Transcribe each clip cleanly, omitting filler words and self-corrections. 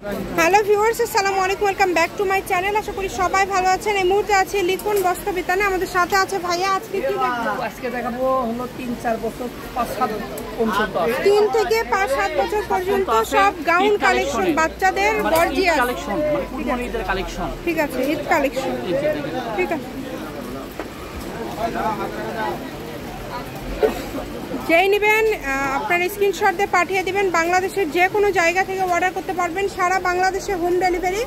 Hello viewers, আসসালামু আলাইকুম, welcome back to my channel. আশা করি সবাই ভালো আছেন। এই মুহূর্তে আছে লিখুন বস্ত্র বিতানে, আমাদের সাথে আছে ভাইয়া। আজকে কি দেখবো? আজকে দেখাবো হলো 3-4 বছর 5-7 পর্যন্ত 3 থেকে 5-7 বছর পর্যন্ত সব গাউন কালেকশন, বাচ্চাদের গর্জিয়াস কালেকশন, মানে কুরবানিদের কালেকশন। ঠিক আছে, ঈদ কালেকশন। ঠিক আছে, যেই নেবেন আপনার স্ক্রিনশট দিয়ে পাঠিয়ে দিবেন। বাংলাদেশের যে কোনো জায়গা থেকে অর্ডার করতে পারবেন, সারা বাংলাদেশে হোম ডেলিভারি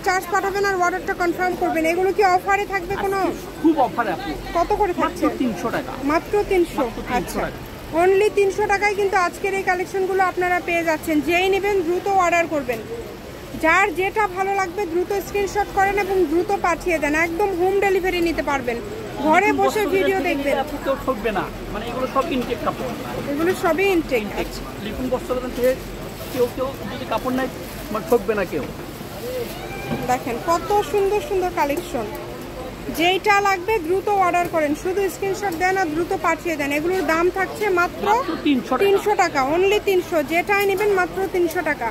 চার্জ পাঠাবেন আর অর্ডারটা কনফার্ম করবেন। এগুলো কি অফারে থাকবে? কোনো খুব অফারে আপু। কত করে থাকছে? 300 টাকা। মাত্র 300। আচ্ছা, অনলি 300 টাকায় কিন্তু আজকের এই কালেকশনগুলো আপনারা পেয়ে যাচ্ছেন। যেই নেবেন দ্রুত অর্ডার করবেন, যার যেটা ভালো লাগবে দ্রুত স্ক্রিনশট করেন এবং দ্রুত পাঠিয়ে দেন। একদম হোম ডেলিভারি নিতে পারবেন, ঘরে বসে ভিডিও দেখবেন। কেউ ঠকবে না, মানে এগুলো সব ইনটেক কাপড়, এগুলো সবই ইনটেক। লিখুন বস্ত্র থেকে কেউ যদি কাপড় নেয় মানে ঠকবে না কেউ। দেখেন কত সুন্দর সুন্দর কালেকশন, যেইটা লাগবে দ্রুত অর্ডার করেন, শুধু স্ক্রিনশট দেন আর দ্রুত পাঠিয়ে দেন। এগুলোর দাম থাকছে মাত্র 300 টাকা, অনলি 300। যেটাই নেবেন মাত্র 300 টাকা।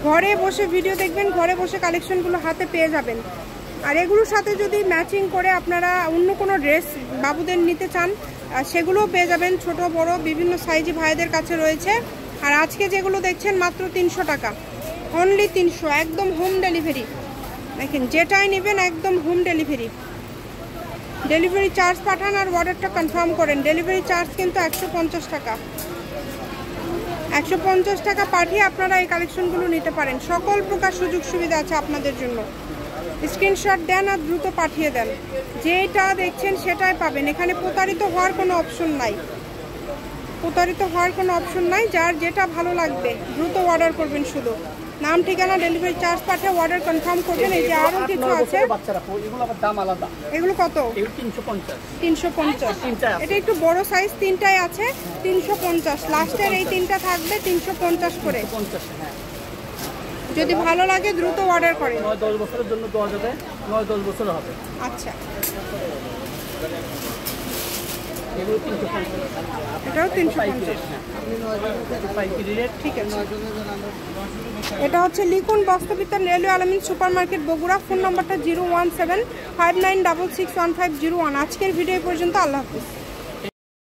ঘরে বসে ভিডিও দেখবেন, ঘরে বসে কালেকশনগুলো হাতে পেয়ে যাবেন। আর এগুলোর সাথে যদি ম্যাচিং করে আপনারা অন্য কোনো ড্রেস বাবুদের নিতে চান, সেগুলোও পেয়ে যাবেন। ছোট বড় বিভিন্ন সাইজে ভাইদের কাছে রয়েছে। আর আজকে যেগুলো দেখছেন মাত্র 300 টাকা, অনলি 300, একদম হোম ডেলিভারি। দেখেন যেটাই নেবেন একদম হোম ডেলিভারি। ডেলিভারি চার্জ পাঠান আর অর্ডারটা কনফার্ম করেন। ডেলিভারি চার্জ কিন্তু 150 টাকা। 150 টাকা পাঠিয়ে আপনারা এই কালেকশনগুলো নিতে পারেন। সকল প্রকার সুযোগ সুবিধা আছে আপনাদের জন্য। স্ক্রিনশট দেন আর দ্রুত পাঠিয়ে দেন। যেটা দেখছেন সেটাই পাবেন। এখানে প্রতারিত হওয়ার কোনো অপশন নাই, যার যেটা ভালো লাগবে দ্রুত অর্ডার করবেন। শুধু নাম, ঠিকানা, ডেলিভারি চার্জ পাঠিয়ে অর্ডার কনফার্ম করবেন। এই যে আরো কিছু আছে, এগুলো কত? 350। এটা একটু বড় সাইজ, তিনটাই আছে 350। লাস্টের এই তিনটা থাকবে 350 করে। যদি ভালো লাগে দ্রুত অর্ডার করেন। 9-10 বছরের জন্য দেওয়া যাবে, 9-10 বছর হবে। আচ্ছা, এগুলো 350, এটাও 350। ঠিক আছে, এটা হচ্ছে লিখুন বস্ত্র বিতান, রেলওয়ে আলামিন সুপার মার্কেট, বগুড়া। ফোন নাম্বারটা 01759661501। আজকের ভিডিও পর্যন্ত, আল্লাহ হাফিজ।